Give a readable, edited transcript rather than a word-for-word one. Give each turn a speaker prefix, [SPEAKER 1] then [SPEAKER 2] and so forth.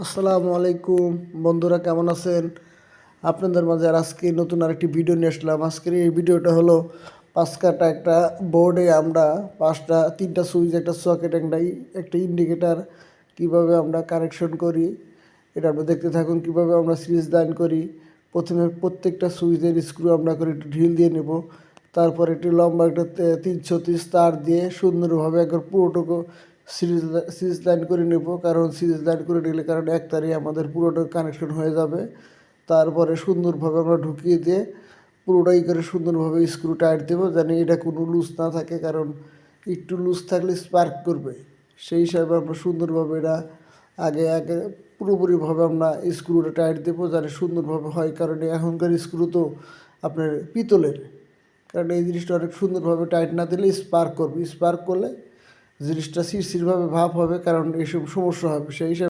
[SPEAKER 1] আসসালামু আলাইকুম বন্ধুরা, কেমন আছেন? আপনাদের মাঝে আজকে নতুন আরেকটি ভিডিও নিয়ে আসলাম। আজকের এই ভিডিওটা হলো পাঁচ কাটা একটা বোর্ডে আমরা তিনটা সুইচ, একটা সকেট, একটা ইন্ডিকেটার কিভাবে আমরা কানেকশন করি এটা আমরা দেখতে থাকুন। কিভাবে আমরা সিরিজ লাইন করি। প্রথমে প্রত্যেকটা সুইচের স্ক্রু আমরা করে একটু ঢিল দিয়ে নেব। তারপর একটি লম্বা একটা 330 তার দিয়ে সুন্দরভাবে একবার পুরোটুকু সিরিজ লাইন করে নেব, কারণ সিরিজ লাইন করে নিলে কারণ এক তারই আমাদের পুরোটা কানেকশন হয়ে যাবে। তারপরে সুন্দরভাবে আমরা ঢুকিয়ে দিয়ে পুরোটাই করে সুন্দরভাবে স্ক্রু টাইট দেবো, যেন এটা কোনো লুজ না থাকে, কারণ একটু লুজ থাকলে স্পার্ক করবে। সেই হিসাবে আমরা সুন্দরভাবে এটা আগে আগে পুরোপুরিভাবে আমরা স্ক্রুটা টাইট দেবো, যেন সুন্দরভাবে হয়। কারণ এখনকার স্ক্রু তো আপনার পিতলের, কারণ এই জিনিসটা অনেক সুন্দরভাবে টাইট না দিলে স্পার্ক করবে। স্পার্ক করলে জিনিসটা শিরশিরভাবে ভাব হবে, কারণ এইসব সমস্যা হবে। সেই হিসাবে